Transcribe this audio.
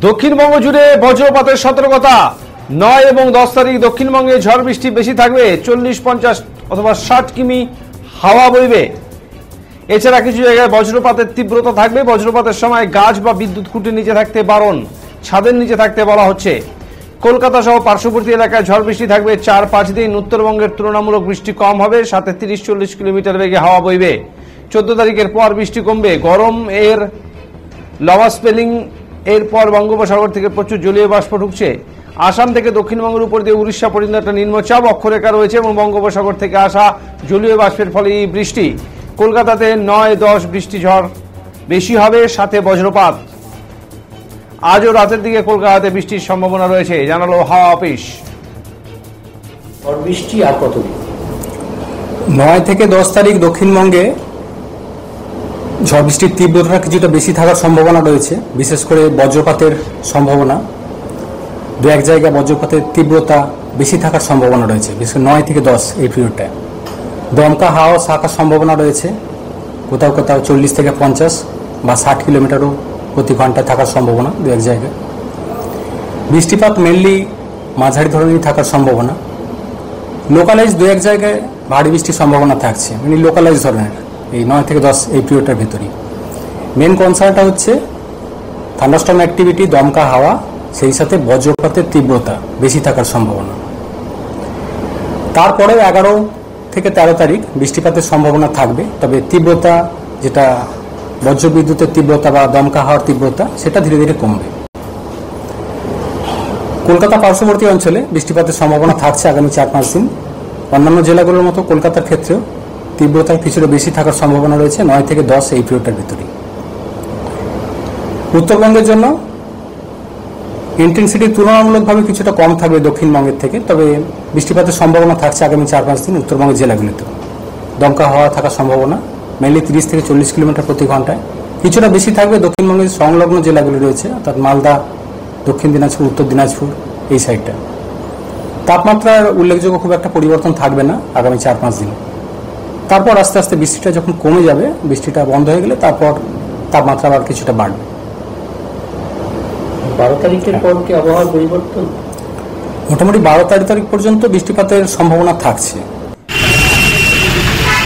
দক্ষিণবঙ্গ জুড়ে বজ্রপাতের সতর্কতা। 9 এবং 10 তারিখ দক্ষিণবঙ্গে ঝড় বৃষ্টি বেশি থাকবে। 40-50 অথবা 60 কিমি হাওয়া বইবে। এছাড়া কিছু জায়গায় বজ্রপাতের তীব্রতা থাকবে। বজ্রপাতের সময় গাছ বা বিদ্যুৎ খুঁটির নিচে থাকতে বারণ, ছাদের নিচে থাকতে বলা হচ্ছে। কলকাতা সহ পার্শ্ববর্তী এলাকায় ঝড় বৃষ্টি থাকবে 4-5 দিন। উত্তরবঙ্গের তুলনামূলক বৃষ্টি কম হবে, সাথে 30-40 কিলোমিটার বেগে হাওয়া বইবে। 14 তারিখের পর বৃষ্টি কমবে। গরম এর লভা স্পেলিং এরপর বঙ্গোপসাগর থেকে প্রচুর জলীয় বাষ্প ঢুকছে। আসাম থেকে দক্ষিণবঙ্গের উপর দিয়ে উড়িষ্যা পর্যন্ত একটা নিম্নচাপ অক্ষরেখা রয়েছে এবং বঙ্গোপসাগর থেকে আসা জলীয় বাষ্পের ফলে এই বৃষ্টি। কলকাতাতে 9-10 বৃষ্টি ঝড় বেশি হবে, সাথে বজ্রপাত। আজও রাতের দিকে কলকাতাতে বৃষ্টির সম্ভাবনা রয়েছে, জানালো হাওয়া অফিস। বৃষ্টি আর কতদিন? 9 থেকে 10 তারিখ দক্ষিণবঙ্গে ঝড় বৃষ্টির তীব্রতা কিছুটা বেশি থাকার সম্ভাবনা রয়েছে, বিশেষ করে বজ্রপাতের সম্ভাবনা। দু এক জায়গায় বজ্রপাতের তীব্রতা বেশি থাকার সম্ভাবনা রয়েছে, বিশেষ করে 9 থেকে 10 এই পিরিয়ডটায়। দমকা হাওয়া থাকার সম্ভাবনা রয়েছে, কোথাও কোথাও 40 থেকে 50 বা 60 কিলোমিটারও প্রতি ঘন্টায় থাকার সম্ভাবনা দু এক জায়গায়। বৃষ্টিপাত মেনলি মাঝারি ধরনেরই থাকার সম্ভাবনা। লোকালাইজ দু এক জায়গায় ভারী বৃষ্টির সম্ভাবনা থাকছে, মানে লোকালাইজ ধরনের এই 9 থেকে 10 এই পিরিয়ডটার ভিতরেই। মেন কনসার্নটা হচ্ছে থান্ডারস্টর্ম অ্যাক্টিভিটি, দমকা হাওয়া, সেই সাথে বজ্রপাতের তীব্রতা বেশি থাকার সম্ভাবনা। তারপরেও 11 থেকে 13 তারিখ বৃষ্টিপাতের সম্ভাবনা থাকবে, তবে তীব্রতা, যেটা বজ্রবিদ্যুতের তীব্রতা বা দমকা হাওয়ার তীব্রতা, সেটা ধীরে ধীরে কমবে। কলকাতা পার্শ্ববর্তী অঞ্চলে বৃষ্টিপাতের সম্ভাবনা থাকছে আগামী 4-5 দিন। অন্যান্য জেলাগুলোর মতো কলকাতার ক্ষেত্রেও তীব্রতা কিছুটা বেশি থাকার সম্ভাবনা রয়েছে 9 থেকে 10 এই পিরিয়ডটার ভিতরে। উত্তরবঙ্গের জন্য ইন্টেন্সিটি তুলনামূলকভাবে কিছুটা কম থাকবে দক্ষিণবঙ্গের থেকে, তবে বৃষ্টিপাতের সম্ভাবনা থাকছে আগামী 4-5 দিন উত্তরবঙ্গের জেলাগুলিতে। দমকা হাওয়া থাকার সম্ভাবনা মেনলি 30 থেকে 40 কিলোমিটার প্রতি ঘন্টায়। কিছুটা বেশি থাকবে দক্ষিণবঙ্গের সংলগ্ন জেলাগুলি রয়েছে, অর্থাৎ মালদা, দক্ষিণ দিনাজপুর, উত্তর দিনাজপুর এই সাইডটা। তাপমাত্রার উল্লেখযোগ্য খুব একটা পরিবর্তন থাকবে না আগামী 4-5 দিন। তারপর আস্তে আস্তে বৃষ্টিটা যখন কমে যাবে, বৃষ্টিটা বন্ধ হয়ে গেলে তারপর তাপমাত্রা আবার কিছুটা বাড়বে। 12 তারিখের পর কি আবহাওয়ার পরিবর্তন? মোটামুটি 12-13 তারিখ পর্যন্ত বৃষ্টিপাতের সম্ভাবনা থাকছে।